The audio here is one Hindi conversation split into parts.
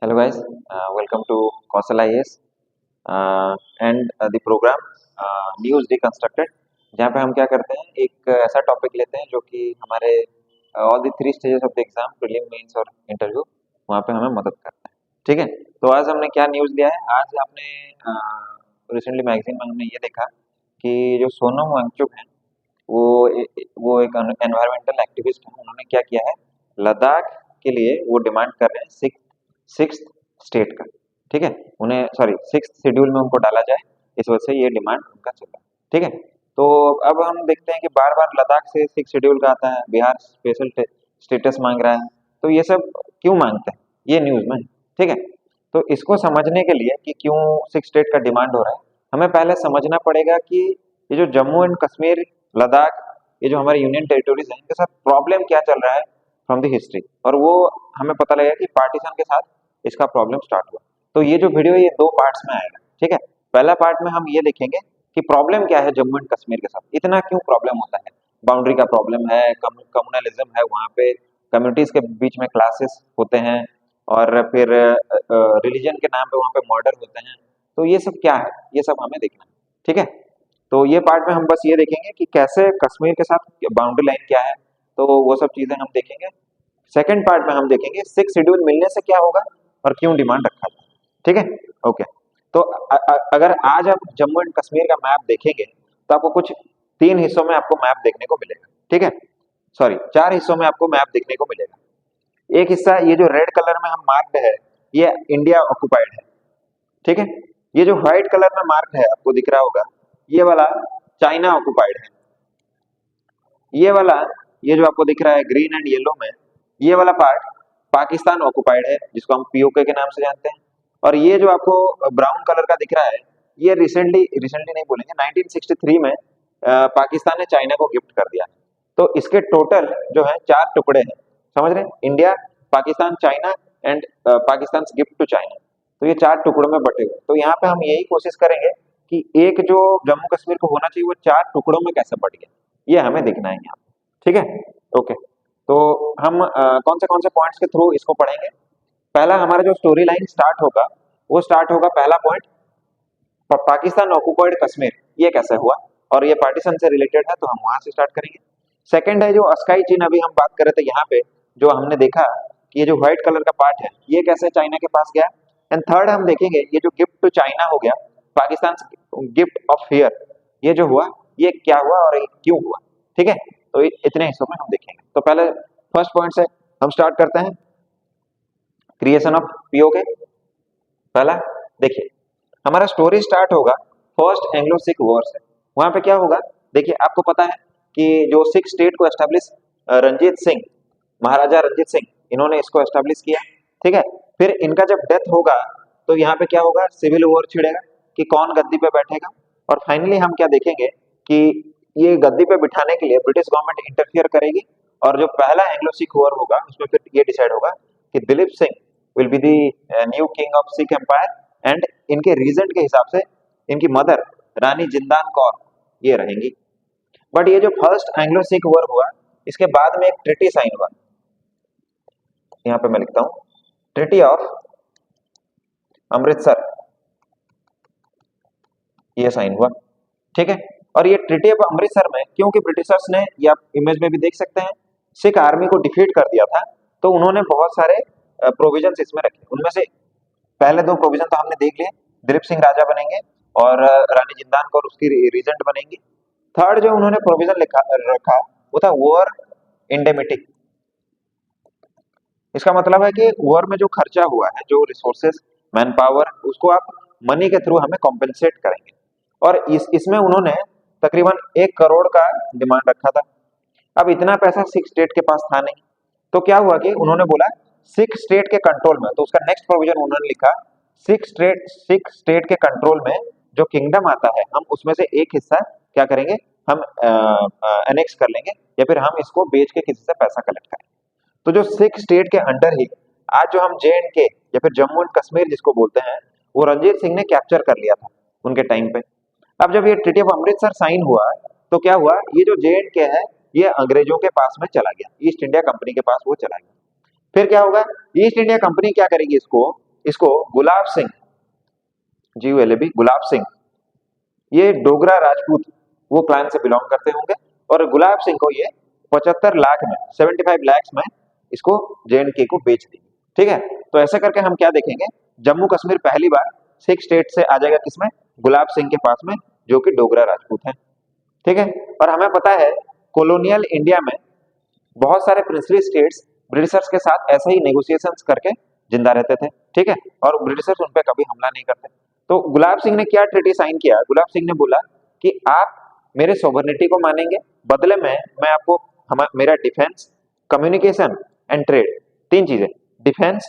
Hello guys, welcome to Kausal IAS and the program News Deconstructed, जहाँ पे हम क्या करते हैं एक ऐसा टॉपिक लेते हैं जो कि हमारे all the three stages of the exam prelim mains और इंटरव्यू वहाँ पे हमें मदद करता है। ठीक है, तो आज हमने क्या न्यूज़ लिया है। आज आपने रिसेंटली मैगजीन में हमने ये देखा कि जो सोनम वांगचुक हैं वो एक एनवायरमेंटल एक्टिविस्ट हैं। उन्होंने क्या किया है, लद्दाख के लिए वो डिमांड कर रहे हैं सिक्स स्टेट का। ठीक है, उन्हें सॉरी सिक्स शेड्यूल में उनको डाला जाए, इस वजह से ये डिमांड उनका चल रहा है। ठीक है, तो अब हम देखते हैं कि बार बार लद्दाख से सिक्स शेड्यूल का आता है, बिहार स्पेशल स्टेटस मांग रहा है, तो ये सब क्यों मांगते हैं ये न्यूज में। ठीक है, तो इसको समझने के लिए कि क्यों सिक्स स्टेट का डिमांड हो रहा है, हमें पहले समझना पड़ेगा कि ये जो जम्मू एंड कश्मीर, लद्दाख, ये जो हमारे यूनियन टेरिटोरीज हैं, इनके साथ प्रॉब्लम क्या चल रहा है फ्रॉम द हिस्ट्री, और वो हमें पता लगेगा कि पार्टीशन के साथ इसका प्रॉब्लम स्टार्ट हुआ। तो ये जो वीडियो है ये दो पार्ट्स में आएगा। ठीक है, पहला पार्ट में हम ये देखेंगे कि प्रॉब्लम क्या है जम्मू एंड कश्मीर के साथ, इतना क्यों प्रॉब्लम होता है। बाउंड्री का प्रॉब्लम है, कम्युनलिज्म है, वहाँ पे कम्युनिटीज के बीच में क्लासेस होते हैं, और फिर रिलीजन के नाम पे वहाँ पे मर्डर होते हैं। तो ये सब क्या है, ये सब हमें देखना है। ठीक है, तो ये पार्ट में हम बस ये देखेंगे कि कैसे कश्मीर के साथ बाउंड्री लाइन क्या है, तो वो सब चीजें हम देखेंगे। सेकंड पार्ट में हम देखेंगे सिक्स शेड्यूल मिलने से क्या होगा और क्यों डिमांड रखा था। ठीक है, ओके। तो अगर आज आप जम्मू एंड कश्मीर का मैप देखेंगे तो आपको कुछ तीन हिस्सों में आपको मैप देखने को मिलेगा। ठीक है, सॉरी चार हिस्सों में आपको मैप देखने को मिलेगा। एक हिस्सा ये जो रेड कलर में हम मार्क्ड है, ये इंडिया ऑक्युपाइड है। ठीक है, ये जो व्हाइट कलर में मार्क्ड है आपको दिख रहा होगा, ये वाला चाइना ऑक्युपाइड है। ये वाला, ये जो आपको दिख रहा है ग्रीन एंड येलो में, ये वाला पार्ट पाकिस्तान ऑक्युपाइड है, जिसको हम पीओके के नाम से जानते हैं। और ये जो आपको ब्राउन कलर का दिख रहा है, ये रिसेंटली नहीं बोलेंगे, 1963 में पाकिस्तान ने चाइना को गिफ्ट कर दिया। तो इसके टोटल जो है चार टुकड़े हैं, समझ रहे हैं, India, Pakistan, China and Pakistan gift to China. तो ये चार टुकड़ों में बटे हुए। तो यहाँ पे हम यही कोशिश करेंगे कि एक जो जम्मू कश्मीर को होना चाहिए वो चार टुकड़ों में कैसे बट गया, ये हमें देखना है यहाँ। ठीक है, ओके। तो हम कौन से पॉइंट्स के थ्रू इसको पढ़ेंगे। पहला हमारा जो स्टोरी लाइन स्टार्ट होगा, वो स्टार्ट होगा, पहला पॉइंट पाकिस्तान ऑक्युपाइड कश्मीर ये कैसे हुआ, और ये पार्टीशन से रिलेटेड है, तो हम वहां से स्टार्ट करेंगे। सेकंड है जो अस्काई चीन, अभी हम बात कर रहे थे यहाँ पे, जो हमने देखा कि ये जो व्हाइट कलर का पार्ट है ये कैसे चाइना के पास गया। एंड थर्ड हम देखेंगे ये जो गिफ्ट टू चाइना हो गया, पाकिस्तान गिफ्ट ऑफ फेयर, ये जो हुआ ये क्या हुआ और ये क्यों हुआ। ठीक है, तो इतने हिस्सों में हम देखेंगे। तो पहले फर्स्ट पॉइंट से हम स्टार्ट करते हैं, क्रिएशन ऑफ पीओके। पहला देखिए, हमारा स्टोरी स्टार्ट होगा फर्स्ट एंग्लो सिख वॉर से। वहां पे क्या होगा, देखिए आपको पता है कि जो सिख स्टेट को एस्टेब्लिश रंजीत सिंह, महाराजा रंजीत सिंह, इन्होंने इसको एस्टेब्लिश किया। ठीक है, फिर इनका जब डेथ होगा तो यहाँ पे क्या होगा, सिविल वॉर छिड़ेगा कि कौन गद्दी पे बैठेगा। और फाइनली हम क्या देखेंगे कि ये गद्दी पे बिठाने के लिए ब्रिटिश गवर्नमेंट इंटरफियर करेगी, और जो पहला एंग्लो सिख वॉर होगा उसमें फिर ये डिसाइड होगा कि Dilip Singh will be the new king of Sikh empire, and इनके रीजन के हिसाब से इनकी मदर रानी जिंदान कौर ये रहेंगी। बट ये जो फर्स्ट एंग्लो सिख वॉर हुआ, इसके बाद में एक ट्रिटी साइन हुआ, यहाँ पे मैं लिखता हूँ, ट्रिटी ऑफ अमृतसर, ये साइन हुआ। ठीक है, और ये ट्रिटी ऑफ अमृतसर में, क्योंकि ब्रिटिशर्स ने, ये आप इमेज में भी देख सकते हैं, सिख आर्मी को डिफीट कर दिया था, तो उन्होंने बहुत सारे प्रोविजंस इसमें रखे। उनमें से पहले दो प्रोविजन तो हमने देख लिए, दिलीप सिंह राजा बनेंगे और रानी जिंदान कौर उसकी रीजेंट बनेंगी। थर्ड जो उन्होंने प्रोविजन रखा वो था वॉर इंडेमिटी। इसका मतलब है कि वॉर में जो खर्चा हुआ है, जो रिसोर्सेस, मैन पावर, उसको आप मनी के थ्रू हमें कॉम्पेंसेट करेंगे। और इसमें उन्होंने तकरीबन 1 करोड़ का डिमांड रखा था। अब इतना पैसा सिख स्टेट के पास था नहीं, तो क्या हुआ कि उन्होंने बोला सिख स्टेट के कंट्रोल में, तो उसका नेक्स्ट प्रोविजन उन्होंने लिखा, सिख स्टेट के कंट्रोल में जो किंगडम आता है, हम उसमें से एक हिस्सा क्या करेंगे, हम एनेक्स कर लेंगे, या फिर हम इसको बेच के किसी से पैसा कलेक्ट करेंगे। तो जो सिख स्टेट के अंडर ही आज जो हम जे एंड के या फिर जम्मू एंड कश्मीर जिसको बोलते हैं, वो रंजीत सिंह ने कैप्चर कर लिया था उनके टाइम पे। अब जब ये ट्रीटी ऑफ अमृतसर साइन हुआ, तो क्या हुआ, ये जो जे एंड के है ये अंग्रेजों के पास में चला गया, ईस्ट इंडिया कंपनी के पास वो चला गया। फिर क्या होगा, ईस्ट इंडिया कंपनी क्या करेगी, इसको इसको गुलाब सिंह, GULAB, गुलाब सिंह, ये डोगरा राजपूत वो क्लान से बिलोंग करते होंगे, और गुलाब सिंह को ये 75 लाख में, 75 लाख में इसको JNK को बेच दी। ठीक है, तो ऐसा करके हम क्या देखेंगे, जम्मू कश्मीर पहली बार सिख स्टेट से आ जाएगा किसमें, गुलाब सिंह के पास में, जो कि डोगरा राजपूत है। ठीक है, और हमें पता है कॉलोनियल इंडिया में बहुत सारे प्रिंसली स्टेट्स ब्रिटिशर्स के साथ ऐसे ही नेगोशिएशंस करके जिंदा रहते थे। ठीक है, और ब्रिटिशर्स उन पे कभी हमला नहीं करते। तो गुलाब सिंह ने क्या ट्रीटी साइन किया, गुलाब सिंह ने बोला कि आप मेरे सोवर्निटी को मानेंगे, बदले में मैं आपको मेरा डिफेंस, कम्युनिकेशन एंड ट्रेड, तीन चीजें, डिफेंस,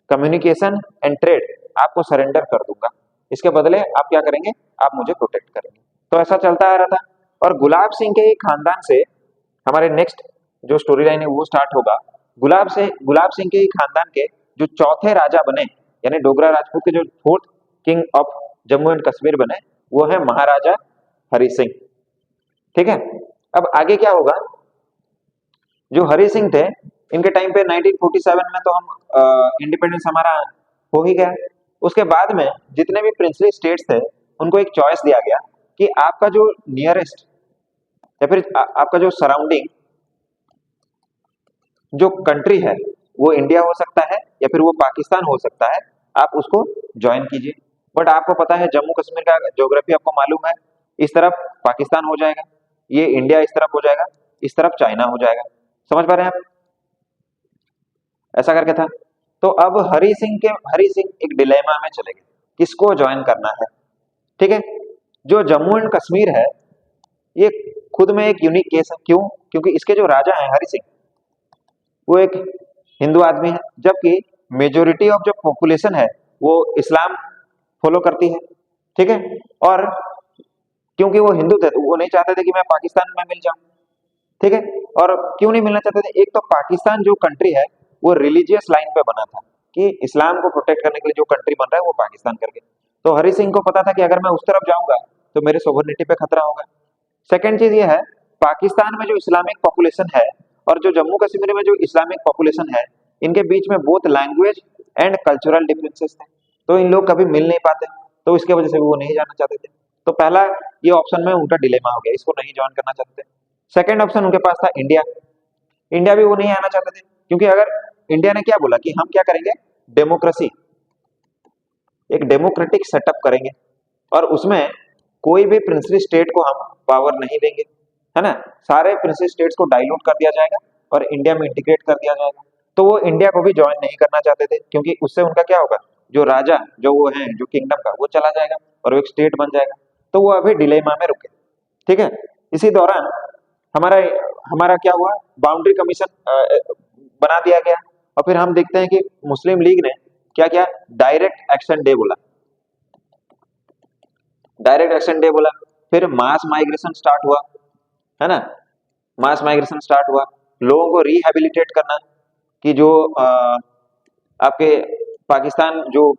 कम्युनिकेशन एंड ट्रेड, आपको सरेंडर कर दूंगा। इसके बदले आप क्या करेंगे, आप मुझे प्रोटेक्ट करेंगे। तो ऐसा चलता आ रहा था, और गुलाब सिंह के खानदान से हमारे नेक्स्ट जो स्टोरी लाइन है वो स्टार्ट होगा। गुलाब सिंह के खानदान के जो चौथे राजा बने, यानी डोगरा राजपूत के जो fourth king of Jammu and Kashmir बने, वो है महाराजा हरि सिंह। ठीक है, अब आगे क्या होगा, जो हरि सिंह थे इनके टाइम पे 1947 में तो हम इंडिपेंडेंस हमारा हो ही गया। उसके बाद में जितने भी प्रिंसली स्टेट्स थे उनको एक चॉइस दिया गया कि आपका जो नियरेस्ट या फिर आपका जो सराउंडिंग जो कंट्री है वो इंडिया हो सकता है या फिर वो पाकिस्तान हो सकता है, आप उसको ज्वाइन कीजिए। बट आपको पता है जम्मू कश्मीर का ज्योग्राफी आपको मालूम है, इस तरफ पाकिस्तान हो जाएगा, ये इंडिया इस तरफ हो जाएगा, इस तरफ चाइना हो जाएगा। समझ पा रहे हैं आप, ऐसा करके था। तो अब हरि सिंह एक डिलेमा में चले गए, किसको ज्वाइन करना है। ठीक है, जो जम्मू एंड कश्मीर है ये खुद में एक यूनिक केस है। क्यों? क्योंकि इसके जो राजा हैं हरि सिंह, वो एक हिंदू आदमी है, जबकि मेजोरिटी ऑफ जो पॉपुलेशन है वो इस्लाम फॉलो करती है। ठीक है, और क्योंकि वो हिंदू थे तो वो नहीं चाहते थे कि मैं पाकिस्तान में मिल जाऊं। ठीक है, और क्यों नहीं मिलना चाहते थे, एक तो पाकिस्तान जो कंट्री है वो रिलीजियस लाइन पे बना था कि इस्लाम को प्रोटेक्ट करने के लिए जो कंट्री बन रहा है वो पाकिस्तान करके। तो हरि सिंह को पता था कि अगर मैं उस तरफ जाऊंगा तो मेरे सोवरेनिटी पे खतरा होगा। सेकेंड चीज ये है, पाकिस्तान में जो इस्लामिक पॉपुलेशन है और जो जम्मू कश्मीर में जो इस्लामिक पॉपुलेशन है, इनके बीच में both language and cultural differences थे, तो इन लोग कभी मिल नहीं पाते, तो इसके वजह से वो नहीं जाना चाहते थे। तो पहला ये ऑप्शन में उनका डिलेमा हो गया, इसको नहीं ज्वाइन करना चाहते थे। सेकेंड ऑप्शन उनके पास था इंडिया। इंडिया भी वो नहीं आना चाहते थे, क्योंकि अगर इंडिया ने क्या बोला कि हम क्या करेंगे, डेमोक्रेसी, एक डेमोक्रेटिक सेटअप करेंगे, और उसमें कोई भी प्रिंसली स्टेट को हम पावर नहीं देंगे, है ना, सारे प्रिंसली स्टेट्स को डाइल्यूट कर दिया जाएगा और इंडिया में इंटीग्रेट कर दिया जाएगा। तो वो इंडिया को भी ज्वाइन नहीं करना चाहते थे, क्योंकि उससे उनका क्या होगा, जो राजा जो वो है जो किंगडम का वो चला जाएगा और वो एक स्टेट बन जाएगा। तो वो अभी डिलेमा में रुके। ठीक है, इसी दौरान हमारा हमारा क्या हुआ, बाउंड्री कमीशन बना दिया गया, और फिर हम देखते हैं कि मुस्लिम लीग ने क्या किया, डायरेक्ट एक्शन डे बोला, डायरेक्ट एक्शन डे बोला। फिर मास माइग्रेशन स्टार्ट हुआ, है ना, मास माइग्रेशन स्टार्ट हुआ, लोगों को रिहेबिलिटेट करना, कि जो आपके पाकिस्तान जो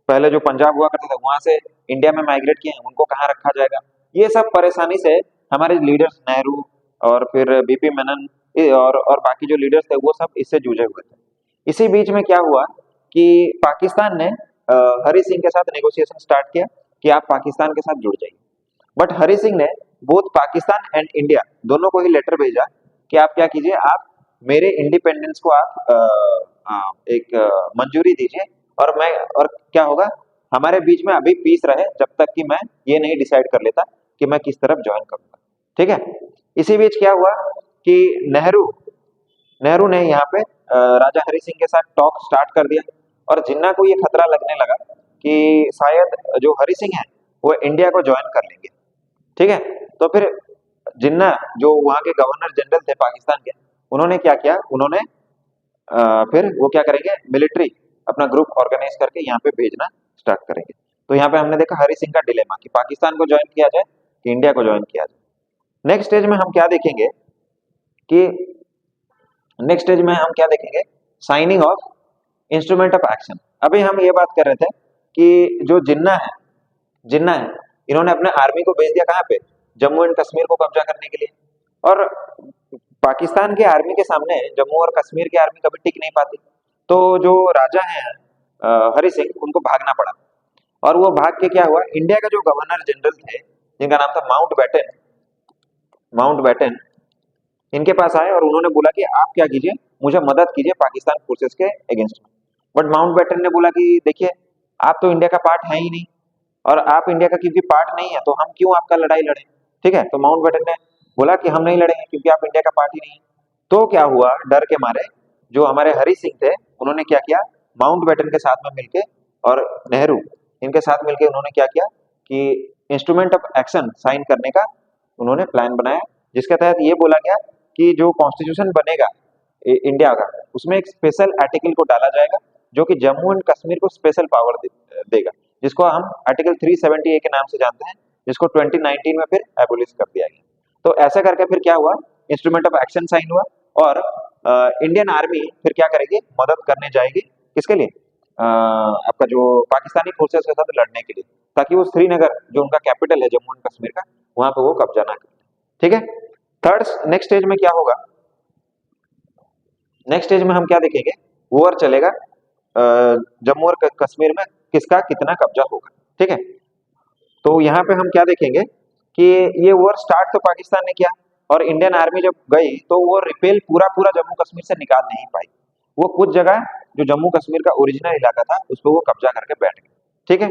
पहले जो पंजाब हुआ करते थे वहां से इंडिया में माइग्रेट किए हैं, उनको कहाँ रखा जाएगा। ये सब परेशानी से हमारे लीडर्स नेहरू और फिर BP मेनन और बाकी जो लीडर्स थे वो सब इससे जूझे हुए थे। इसी बीच में क्या हुआ कि पाकिस्तान ने हरि सिंह के साथ नेगोशिएशन स्टार्ट किया कि आप पाकिस्तान के साथ जुड़ जाइए। बट हरि सिंह ने बोथ पाकिस्तान एंड इंडिया दोनों को ही लेटर भेजा कि आप क्या कीजिए, आप मेरे इंडिपेंडेंस को आप एक मंजूरी दीजिए, और क्या होगा, हमारे बीच में अभी पीस रहे जब तक कि मैं ये नहीं डिसाइड कर लेता कि मैं किस तरफ ज्वाइन करूंगा। ठीक है, इसी बीच क्या हुआ कि नेहरू नेहरू ने यहाँ पे राजा हरि सिंह के साथ टॉक स्टार्ट कर दिया, और जिन्ना को ये खतरा लगने लगा कि शायद जो हरि सिंह है वो इंडिया को ज्वाइन कर लेंगे। ठीक है, तो फिर जिन्ना जो वहाँ के गवर्नर जनरल थे पाकिस्तान के, उन्होंने क्या किया, उन्होंने फिर वो क्या करेंगे, मिलिट्री अपना ग्रुप ऑर्गेनाइज करके यहाँ पे भेजना स्टार्ट करेंगे। तो यहाँ पे हमने देखा हरि सिंह का डिलेमा कि पाकिस्तान को ज्वाइन किया जाए कि इंडिया को ज्वाइन किया जाए। नेक्स्ट स्टेज में हम क्या देखेंगे कि signing off instrument of action. अभी हम ये बात कर रहे थे कि जो जिन्ना है इन्होंने अपने आर्मी को भेज दिया कहाँ पे, जम्मू एंड कश्मीर को कब्जा करने के लिए। और पाकिस्तान की आर्मी के सामने जम्मू और कश्मीर की आर्मी कभी टिक नहीं पाती। तो जो राजा हैं हरि सिंह उनको भागना पड़ा। और वो भाग के क्या हुआ, इंडिया का जो गवर्नर जनरल थे जिनका नाम था माउंट बैटन, इनके पास आए और उन्होंने बोला कि आप क्या कीजिए, मुझे मदद कीजिए पाकिस्तान फोर्सेस के अगेंस्ट में। बट माउंट बैटन ने बोला कि देखिए, आप तो इंडिया का पार्ट है ही नहीं, और आप इंडिया का क्योंकि पार्ट नहीं है तो हम क्यों आपका लड़ाई लड़ें। ठीक है, तो माउंट बैटन ने बोला कि हम नहीं लड़ेंगे क्योंकि आप इंडिया का पार्ट ही नहीं है। तो क्या हुआ, डर के मारे जो हमारे हरि सिंह थे उन्होंने क्या किया, माउंट बैटन के साथ में मिलके और नेहरू, इनके साथ मिलके उन्होंने क्या किया कि इंस्ट्रूमेंट ऑफ एक्शन साइन करने का उन्होंने प्लान बनाया, जिसके तहत ये बोला गया कि जो कॉन्स्टिट्यूशन बनेगा इंडिया का, उसमें एक स्पेशल आर्टिकल को डाला जाएगा जो कि जम्मू एंड कश्मीर को स्पेशल पावर देगा, जिसको हम आर्टिकल 370A के नाम से जानते हैं, जिसको 2019 में फिर एबोलिश कर दिया गया। तो ऐसा करके फिर क्या हुआ, इंस्ट्रूमेंट ऑफ एक्शन साइन हुआ, और इंडियन आर्मी फिर क्या करेगी, मदद करने जाएगी किसके लिए, आपका जो पाकिस्तानी फोर्सेस के साथ लड़ने के लिए, ताकि वो श्रीनगर जो उनका कैपिटल है जम्मू एंड कश्मीर का, वहां पे वो कब्जा ना करें। ठीक है, थर्ड नेक्स्ट स्टेज में क्या होगा, नेक्स्ट स्टेज में हम क्या देखेंगे, वॉर चलेगा जम्मू और कश्मीर में किसका कितना कब्जा होगा। ठीक है, तो यहाँ पे हम क्या देखेंगे कि ये वॉर स्टार्ट तो पाकिस्तान ने किया, और इंडियन आर्मी जब गई तो वो रिपेल पूरा पूरा जम्मू कश्मीर से निकाल नहीं पाई। वो कुछ जगह जो जम्मू कश्मीर का ओरिजिनल इलाका था उस पर वो कब्जा करके बैठ गए। ठीक है,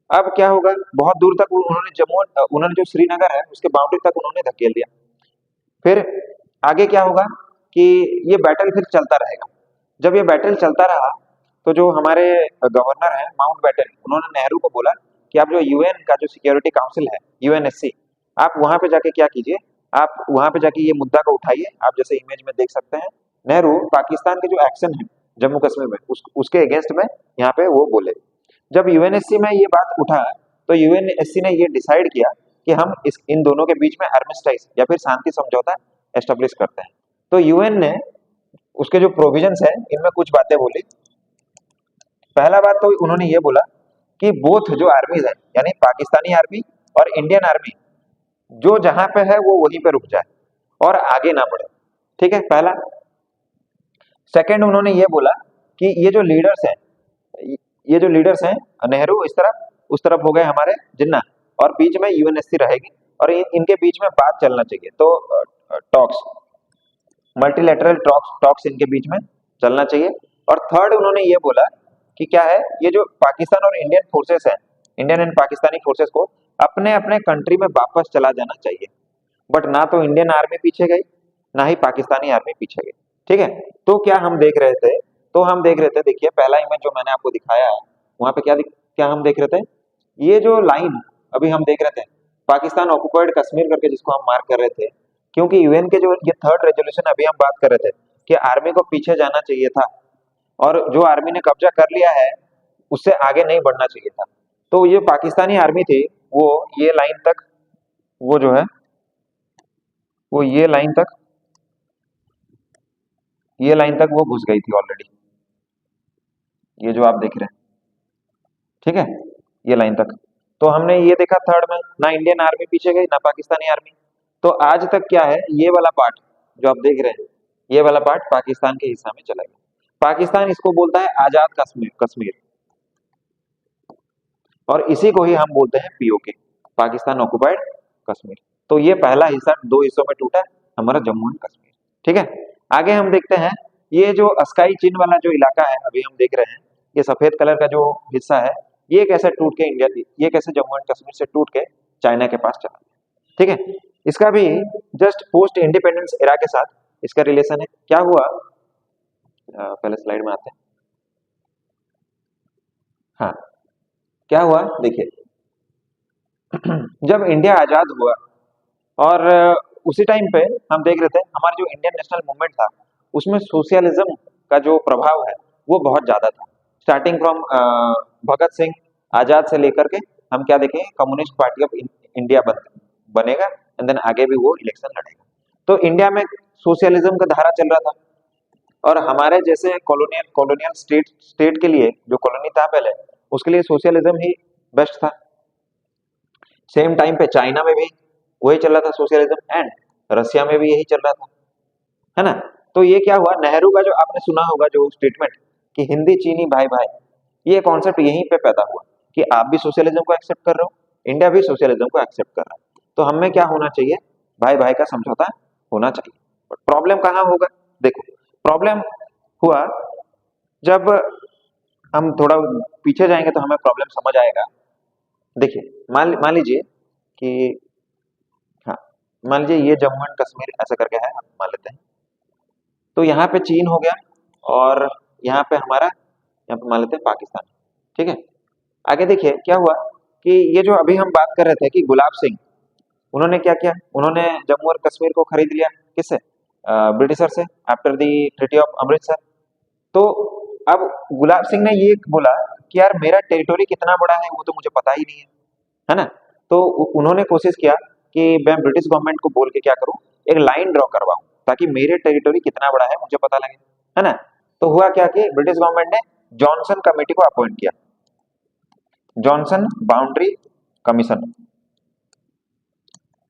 अब क्या होगा, बहुत दूर तक उन्होंने जो श्रीनगर है उसके बाउंड्री तक उन्होंने धकेल दिया। फिर आगे क्या होगा कि ये बैटल फिर चलता रहेगा। जब ये बैटल चलता रहा तो जो हमारे गवर्नर है माउंट बैटन, उन्होंने नेहरू को बोला कि आप जो यूएन का जो सिक्योरिटी काउंसिल है यूएनएससी, आप वहां पे जाके क्या कीजिए, आप वहां पे जाके ये मुद्दा को उठाइए। आप जैसे इमेज में देख सकते हैं, नेहरू पाकिस्तान के जो एक्शन है जम्मू कश्मीर में उसके अगेंस्ट में यहाँ पे वो बोले। जब यूएनएससी में ये बात उठा तो यूएनएससी ने ये डिसाइड किया कि हम इन दोनों के बीच में आर्मिस्टाइज या फिर शांति समझौता एस्टेब्लिश करते हैं। तो यूएन ने उसके जो प्रोविजंस है इनमें कुछ बातें बोली। पहला बात तो उन्होंने ये बोला कि बोथ जो आर्मीज है, यानी पाकिस्तानी आर्मी और इंडियन आर्मी, जो जहां पे है वो वहीं पे रुक जाए और आगे ना बढ़े। ठीक है, पहला। सेकंड, उन्होंने ये बोला कि ये जो लीडर्स हैं नेहरू इस तरफ, उस तरफ हो गए हमारे जिन्ना, और बीच में यूएनएससी रहेगी, और इनके बीच में बात चलना चाहिए। तो टॉक्स, मल्टीलेटरल टॉक्स इनके बीच में चलना चाहिए। और थर्ड, उन्होंने ये बोला कि क्या है, ये जो पाकिस्तान और इंडियन फोर्सेस है, इंडियन एंड पाकिस्तानी फोर्सेस को अपने अपने कंट्री में वापस चला जाना चाहिए। बट ना तो इंडियन आर्मी पीछे गई, ना ही पाकिस्तानी आर्मी पीछे गई। ठीक है, तो क्या हम देख रहे थे, देखिए पहला इमेज जो मैंने आपको दिखाया है, वहां पे क्या हम देख रहे थे, ये जो लाइन अभी हम देख रहे थे, पाकिस्तान ऑक्युपाइड कश्मीर करके जिसको हम मार्क कर रहे थे, क्योंकि यूएन के जो ये थर्ड रेजोल्यूशन अभी हम बात कर रहे थे कि आर्मी को पीछे जाना चाहिए था, और जो आर्मी ने कब्जा कर लिया है उससे आगे नहीं बढ़ना चाहिए था। तो ये पाकिस्तानी आर्मी थी, वो ये लाइन तक, वो जो है वो ये लाइन तक वो घुस गई थी ऑलरेडी, ये जो आप देख रहे हैं। ठीक है, ये लाइन तक। तो हमने ये देखा थर्ड में, ना इंडियन आर्मी पीछे गई ना पाकिस्तानी आर्मी। तो आज तक क्या है, ये वाला पार्ट जो आप देख रहे हैं, ये वाला पार्ट पाकिस्तान के हिस्सा में चला गया। पाकिस्तान इसको बोलता है आजाद कश्मीर, और इसी को ही हम बोलते हैं पीओके, पाकिस्तान ऑक्युपाइड कश्मीर। तो ये पहला हिस्सा दो हिस्सों में टूटा, हमारा जम्मू एंड कश्मीर। ठीक है, आगे हम देखते हैं, ये जो स्काई चीन वाला जो इलाका है अभी हम देख रहे हैं, ये सफेद कलर का जो हिस्सा है, ये कैसे टूट के ये कैसे जम्मू एंड कश्मीर से टूट के चाइना के पास चला। ठीक है, इसका भी जस्ट पोस्ट इंडिपेंडेंस एरा के साथ इसका रिलेशन है। क्या हुआ, पहले स्लाइड में आते हैं। हाँ, क्या हुआ देखिए, जब इंडिया आजाद हुआ, और उसी टाइम पे हम देख रहे थे हमारा जो इंडियन नेशनल मूवमेंट था उसमें सोशलिज्म का जो प्रभाव है वो बहुत ज्यादा था। स्टार्टिंग फ्रॉम भगत सिंह आजाद से लेकर के हम क्या देखें, कम्युनिस्ट पार्टी ऑफ इंडिया बनेगा, एंड देन आगे भी वो इलेक्शन लड़ेगा। तो इंडिया में सोशलिज्म का धारा चल रहा था, और हमारे जैसे कॉलोनियल स्टेट के लिए, जो कॉलोनी था पहले, उसके लिए सोशलिज्म ही बेस्ट था। सेम टाइम पे चाइना में भी वही चल रहा था सोशलिज्म, एंड रशिया में भी यही चल रहा था, है ना। तो ये क्या हुआ, नेहरू का जो आपने सुना होगा जो स्टेटमेंट कि हिंदी चीनी भाई भाई, ये कॉन्सेप्ट यहीं पे पैदा हुआ कि आप भी सोशलिज्म को एक्सेप्ट कर रहे हो, इंडिया भी सोशलिज्म को एक्सेप्ट कर रहा है, तो हमें क्या होना चाहिए, भाई भाई का समझौता होना चाहिए। बट प्रॉब्लम कहाँ होगा, देखो प्रॉब्लम हुआ जब हम थोड़ा पीछे जाएंगे तो हमें प्रॉब्लम समझ आएगा। देखिए मान लीजिए कि, हाँ, मान लीजिए ये जम्मू एंड कश्मीर ऐसा करके है, हम मान लेते हैं। तो यहाँ पे चीन हो गया और यहाँ पे हमारा, यहाँ पे मान लेते हैं पाकिस्तान। ठीक है, आगे देखिए क्या हुआ कि ये जो अभी हम बात कर रहे थे कि गुलाब सिंह, उन्होंने क्या किया, उन्होंने जम्मू और कश्मीर को खरीद लिया, किससे, ब्रिटिशर से, after the treaty of Amritsar. तो अब गुलाब सिंह ने ये बोला कि यार मेरा टेरिटोरी कितना बड़ा है वो तो मुझे पता ही नहीं है ना। तो उन्होंने कोशिश किया कि मैं ब्रिटिश गवर्नमेंट को बोल के क्या करूं, एक लाइन ड्रॉ करवाऊं ताकि मेरे टेरिटोरी कितना बड़ा है मुझे पता लगे, है ना। तो हुआ क्या कि ब्रिटिश गवर्नमेंट ने जॉनसन कमेटी को अपॉइंट किया, जॉनसन बाउंड्री कमीशन।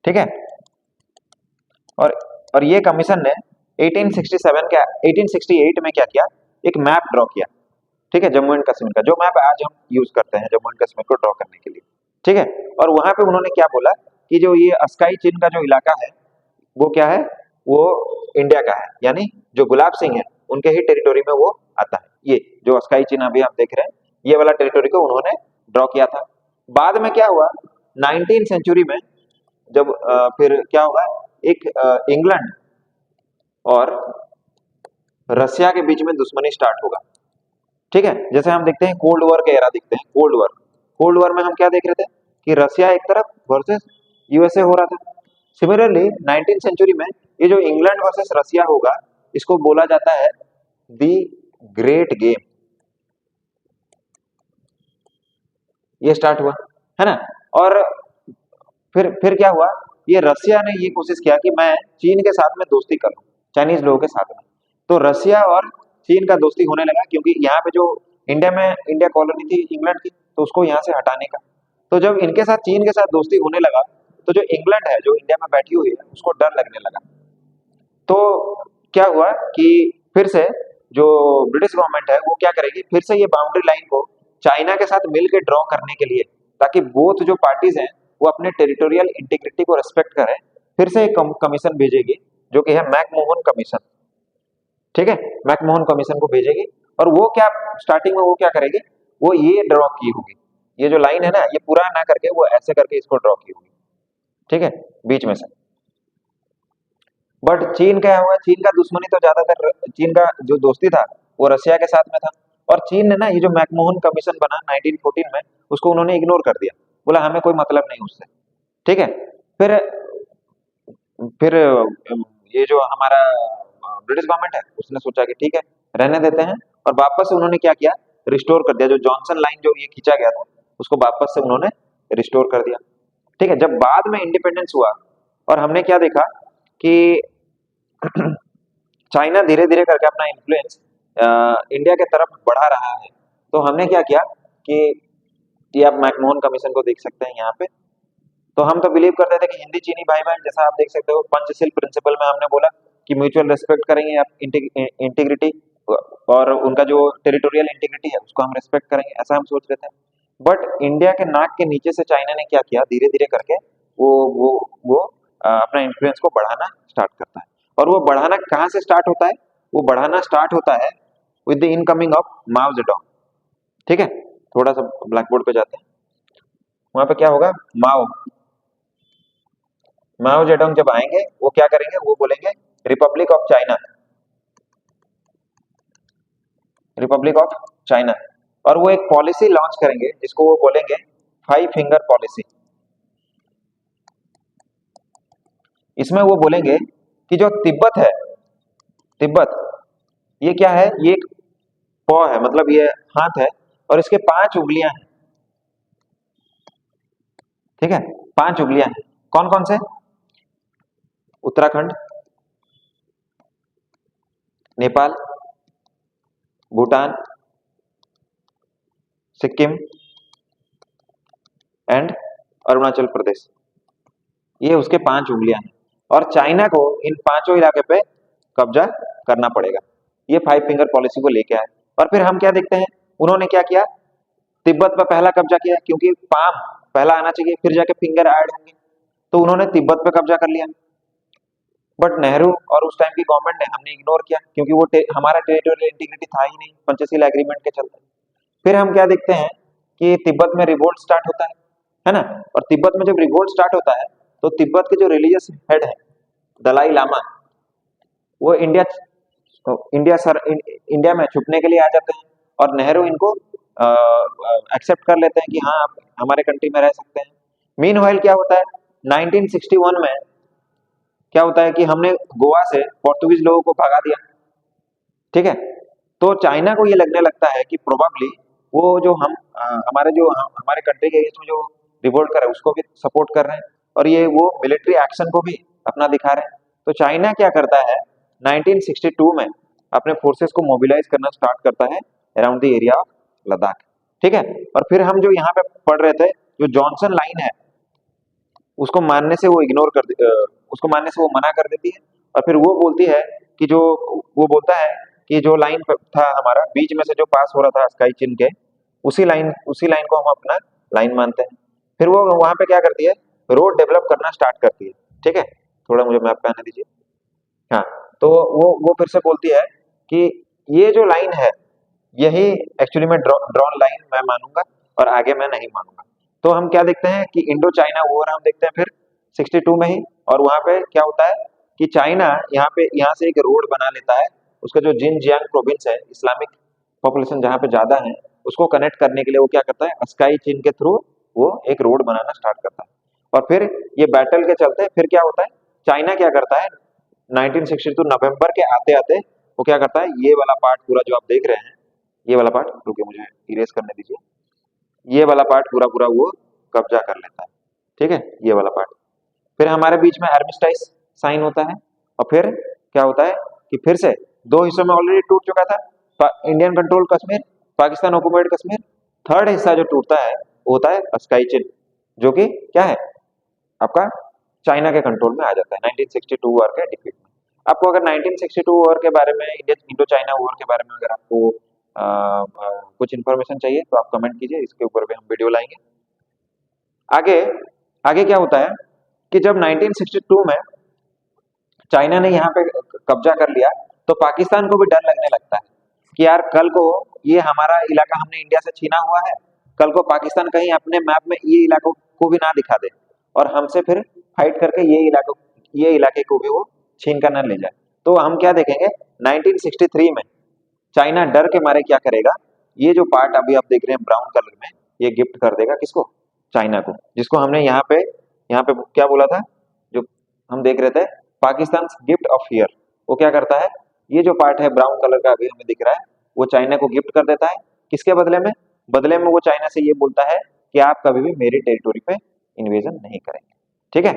ठीक है, और और ये कमीशन ने 1867 के 1868 में क्या किया, एक मैप ड्रॉ किया। ठीक है, जम्मू एंड कश्मीर का जो मैप आज हम यूज करते हैं जम्मू एंड कश्मीर को ड्रॉ करने के लिए। ठीक है, और वहां पे उन्होंने क्या बोला कि जो ये अस्काई चीन का जो इलाका है वो क्या है, वो इंडिया का है, यानी जो गुलाब सिंह है उनके ही टेरिटोरी में वो आता है। ये जो अस्काई चीन अभी हम देख रहे हैं, ये वाला टेरिटोरी को उन्होंने ड्रॉ किया था। बाद में क्या हुआ, 19 सेंचुरी में जब फिर क्या होगा, एक इंग्लैंड और रसिया के बीच में दुश्मनी स्टार्ट होगा। ठीक है, जैसे हम देखते हैं कोल्ड वॉर के एरा देखते हैं, कोल्ड वॉर में हम क्या देख रहे थे कि रसिया एक तरफ वर्सेस यूएसए हो रहा था। सिमिलरली 19 सेंचुरी में ये जो इंग्लैंड वर्सेस रसिया होगा, इसको बोला जाता है दी ग्रेट गेम। ये स्टार्ट हुआ, है ना। और फिर क्या हुआ, ये रसिया ने ये कोशिश किया कि मैं चीन के साथ में दोस्ती करूं, चाइनीज लोगों के साथ में। तो रसिया और चीन का दोस्ती होने लगा क्योंकि यहाँ पे जो इंडिया कॉलोनी थी इंग्लैंड की, तो उसको यहाँ से हटाने का। तो जब इनके साथ चीन के साथ दोस्ती होने लगा, तो जो इंग्लैंड है जो इंडिया में बैठी हुई है उसको डर लगने लगा। तो क्या हुआ कि फिर से जो ब्रिटिश गवर्नमेंट है वो क्या करेगी, फिर से ये बाउंड्री लाइन को चाइना के साथ मिलकर ड्रॉ करने के लिए, ताकि बोथ जो पार्टीज हैं वो अपने टेरिटोरियल इंटीग्रिटी को रेस्पेक्ट करें, फिर से एक कमीशन भेजेगी जो कि है मैकमोहन कमीशन। ठीक है, मैकमोहन कमीशन को भेजेगी और वो क्या, स्टार्टिंग में वो क्या करेगी, वो ये ड्रॉ की होगी, ये जो लाइन है ना ये पूरा ना करके वो ऐसे करके इसको ड्रॉ की होगी। ठीक है, बीच में से। बट चीन क्या हुआ, चीन का दुश्मनी तो ज्यादातर, चीन का जो दोस्ती था वो रशिया के साथ में था। और चीन ने ना ये जो मैकमोहन कमीशन बना 1914 में, उसको उन्होंने इग्नोर कर दिया, बोला हमें कोई मतलब नहीं उससे। ठीक है, फिर फिर ये जो हमारा ब्रिटिश गवर्नमेंट है उसने सोचा कि ठीक है रहने देते हैं, और वापस से उन्होंने क्या किया, रिस्टोर कर दिया, जो जॉनसन लाइन जो ये खींचा गया था उसको वापस से उन्होंने रिस्टोर कर दिया। ठीक है, जब बाद में इंडिपेंडेंस हुआ और हमने क्या देखा कि चाइना धीरे धीरे करके अपना इन्फ्लुएंस इंडिया के तरफ बढ़ा रहा है, तो हमने क्या किया कि ये आप मैकमोहन कमीशन को देख सकते हैं यहाँ पे। तो हम तो बिलीव करते थे कि हिंदी चीनी भाई बहन, जैसा आप देख सकते हो पंचशील प्रिंसिपल में हमने बोला कि म्यूचुअल रिस्पेक्ट करेंगे, आप इंटीग्रिटी और उनका जो टेरिटोरियल इंटीग्रिटी है उसको हम रिस्पेक्ट करेंगे, ऐसा हम सोच रहे थे। बट इंडिया के नाक के नीचे से चाइना ने क्या किया, धीरे धीरे करके वो अपना इन्फ्लुएंस को बढ़ाना स्टार्ट करता है। और वो बढ़ाना कहाँ से स्टार्ट होता है, वो बढ़ाना स्टार्ट होता है with the incoming of Mao Zedong. ठीक है, थोड़ा सा ब्लैक बोर्ड पे जाते हैं, वहां पे क्या होगा, माओ माओ जेडोंग जब आएंगे वो क्या करेंगे, वो बोलेंगे Republic of China, Republic of China. और वो एक पॉलिसी लॉन्च करेंगे जिसको वो बोलेंगे 5 फिंगर पॉलिसी। इसमें वो बोलेंगे कि जो तिब्बत है, तिब्बत ये क्या है, ये एक पॉ है, मतलब ये हाथ है और इसके 5 उंगलियां हैं। ठीक है, 5 उंगलियां हैं, कौन कौन से, उत्तराखंड, नेपाल, भूटान, सिक्किम एंड अरुणाचल प्रदेश, ये उसके 5 उंगलियां हैं। और चाइना को इन पांचों इलाके पे कब्जा करना पड़ेगा, ये 5 फिंगर पॉलिसी को लेके आए। और फिर हम क्या देखते हैं, उन्होंने क्या किया, तिब्बत पर पहला कब्जा किया, क्योंकि पाम पहला आना चाहिए, फिर जाके फिंगर ऐड होंगे, तो उन्होंने तिब्बत पे कब्जा कर लिया। बट नेहरू और उस टाइम की गवर्नमेंट ने हमने इग्नोर किया, क्योंकि वो हमारा टेरिटोरियल इंटीग्रिटी था ही नहीं पंचशील एग्रीमेंट के चलते। फिर हम क्या देखते हैं कि तिब्बत में रिवोल्ट स्टार्ट होता है ना। और तिब्बत में जब रिवोल्ट स्टार्ट होता है तो तिब्बत के जो रिलीजियस हेड है दलाई लामा, वो इंडिया सर इंडिया में छुपने के लिए आ जाते हैं, और नेहरू इनको एक्सेप्ट कर लेते हैं कि हाँ आप हमारे कंट्री में रह सकते हैं। मीनवाइल क्या होता है, 1961 में क्या होता है कि हमने गोवा से पोर्तुगीज लोगों को भगा दिया, ठीक है। तो चाइना को ये लगने लगता है कि प्रोबेबली वो जो हमारे कंट्री के अगेंस्ट में जो रिवोल्ट कर रहे हैं उसको भी सपोर्ट कर रहे हैं, और ये वो मिलिट्री एक्शन को भी अपना दिखा रहे हैं। तो चाइना क्या करता है, 1962 में अपने फोर्सेस को मोबिलाइज करना स्टार्ट करता है around the area of Ladakh, ठीक है। और फिर हम जो यहाँ पे पढ़ रहे थे, जो जॉनसन लाइन है उसको मानने से वो उसको मानने से वो मना कर देती है, और फिर वो बोलती है कि वो बोलता है कि जो लाइन था हमारा बीच में से जो पास हो रहा था स्काई चिन्ह के, उसी लाइन को हम अपना लाइन मानते हैं। फिर वो वहां पे क्या करती है, रोड डेवलप करना स्टार्ट करती है, ठीक है। थोड़ा मुझे मैप पे आने दीजिए। हाँ, तो वो फिर से बोलती है कि ये जो लाइन है यही एक्चुअली में ड्रॉन लाइन मैं मानूंगा, और आगे मैं नहीं मानूंगा। तो हम क्या देखते हैं कि इंडो चाइना वॉर हम देखते हैं फिर 62 में ही, और वहां पे क्या होता है कि चाइना यहाँ से एक रोड बना लेता है, उसका जो जिनजियांग प्रोविंस है, इस्लामिक पॉपुलेशन जहाँ पे ज्यादा है, उसको कनेक्ट करने के लिए वो क्या करता है, स्काई चीन के थ्रू वो एक रोड बनाना स्टार्ट करता है। और फिर ये बैटल के चलते फिर क्या होता है, चाइना क्या करता है 1962 नवंबर के आते आते वो क्या करता है, ये वाला पार्ट पूरा जो आप देख रहे हैं, ये वाला पार्ट, रुकिए मुझे इरेज करने दीजिए, ये वाला पार्ट पूरा पूरा वो कब्जा कर लेता है, ठीक है, ये वाला पार्ट। फिर हमारे बीच में आर्मिस्टाइस साइन होता है, और फिर क्या होता है कि फिर से दो हिस्सों में ऑलरेडी टूट चुका था, Indian control Kashmir, Pakistan occupied Kashmir. Third हिस्सा जो टूटता है वो होता है अस्काई चिन, जो कि क्या है आपका चाइना के कंट्रोल में आ जाता है 1962 वॉर के डिफीट में। आपको अगर 1962 वॉर के बारे में, इंडो चाइना वॉर के बारे में अगर आपको कुछ इन्फॉर्मेशन चाहिए तो आप कमेंट कीजिए, इसके ऊपर भी हम वीडियो लाएंगे। आगे आगे क्या होता है कि जब 1962 में चाइना ने यहाँ पे कब्जा कर लिया, तो पाकिस्तान को भी डर लगने लगता है कि यार कल को ये हमारा इलाका हमने इंडिया से छीना हुआ है, कल को पाकिस्तान कहीं अपने मैप में ये इलाकों को भी ना दिखा दे, और हमसे फिर फाइट करके ये इलाके को भी वो छीन कर ना ले जाए। तो हम क्या देखेंगे 1963 में चाइना डर के मारे क्या करेगा, ये जो पार्ट अभी आप देख रहे हैं ब्राउन कलर में, ये गिफ्ट कर देगा किसको, चाइना को, जिसको हमने यहाँ पे क्या बोला था, जो हम देख रहे थे पाकिस्तान गिफ्ट ऑफ फियर। वो क्या करता है, ये जो पार्ट है ब्राउन कलर का अभी हमें दिख रहा है, वो चाइना को गिफ्ट कर देता है। किसके बदले में वो चाइना से ये बोलता है कि आप कभी भी मेरी टेरिटोरी पे इन्वेजन नहीं करेंगे, ठीक है।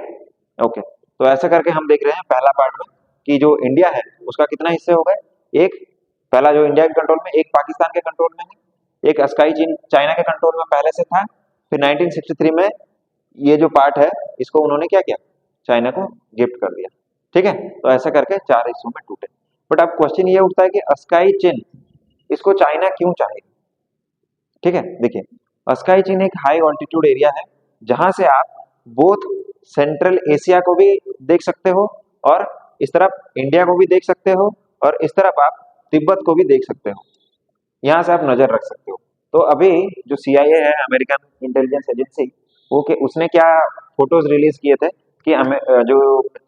ओके, तो ऐसा करके हम देख रहे हैं पहला पार्ट में कि जो इंडिया है उसका कितना हिस्से हो गए, एक पहला जो इंडिया के कंट्रोल में, एक पाकिस्तान के कंट्रोल में है, एक अस्काई चीन चाइना के कंट्रोल में पहले से था। फिर 1963 में ये जो पार्ट है इसको उन्होंने क्या किया, चाइना को गिफ्ट कर दिया, ठीक है। तो ऐसा करके चार हिस्सों में टूटे। बट अब क्वेश्चन ये उठता है कि अस्काई चीन इसको चाइना क्यों चाहेगी, ठीक है। देखिए, अस्काई चीन एक हाई ऑल्टीट्यूड एरिया है, जहां से आप बोथ सेंट्रल एशिया को भी देख सकते हो, और इस तरफ इंडिया को भी देख सकते हो, और इस तरफ आप तिब्बत को भी देख सकते हो, यहाँ से आप नजर रख सकते हो। तो अभी जो CIA है, अमेरिकन इंटेलिजेंस एजेंसी, वो के उसने क्या फोटोज रिलीज किए थे कि जो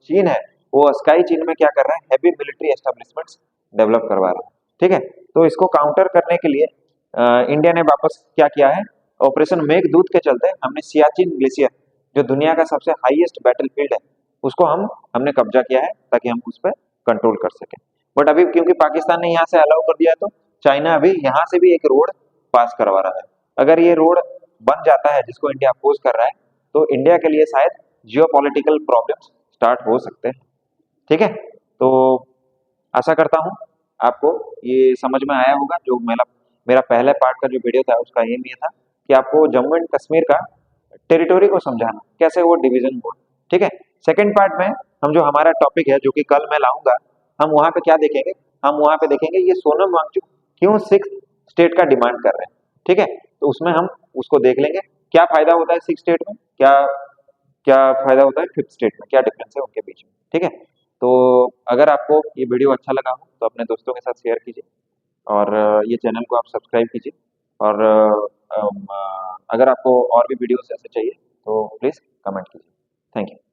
चीन है वो स्काई चीन में क्या कर रहा है, हैवी मिलिट्री एस्टेब्लिशमेंट्स डेवलप करवा रहा है, ठीक है। तो इसको काउंटर करने के लिए इंडिया ने वापस क्या किया है, ऑपरेशन मेघदूत के चलते हमने सियाचिन ग्लेशियर, जो दुनिया का सबसे हाईएस्ट बैटलफील्ड है, उसको हमने कब्जा किया है ताकि हम उस पर कंट्रोल कर सके। बट अभी क्योंकि पाकिस्तान ने यहाँ से अलाउ कर दिया है, तो चाइना अभी यहाँ से भी एक रोड पास करवा रहा है। अगर ये रोड बन जाता है जिसको इंडिया अपोज कर रहा है, तो इंडिया के लिए शायद जियोपॉलिटिकल प्रॉब्लम्स स्टार्ट हो सकते हैं, ठीक है। तो आशा करता हूँ आपको ये समझ में आया होगा। जो मेरा पहले पार्ट का जो वीडियो था उसका एम ये था कि आपको जम्मू एंड कश्मीर का टेरिटोरी को समझाना, कैसे वो डिवीजन हुआ, ठीक है। सेकंड पार्ट में हम जो हमारा टॉपिक है जो कि कल मैं लाऊंगा, हम वहां पे क्या देखेंगे, हम वहां पे देखेंगे ये सोनम वांगचुक क्यों 6th स्टेट का डिमांड कर रहे हैं, ठीक है। तो उसमें हम उसको देख लेंगे, क्या फ़ायदा होता है 6 स्टेट में, क्या क्या फ़ायदा होता है 5th स्टेट में, क्या डिफरेंस है उनके बीच में, ठीक है? तो अगर आपको ये वीडियो अच्छा लगा हो, तो अपने दोस्तों के साथ शेयर कीजिए और ये चैनल को आप सब्सक्राइब कीजिए और अगर आपको और भी वीडियोज़ ऐसे चाहिए, तो प्लीज़ कमेंट कीजिए। Thank you.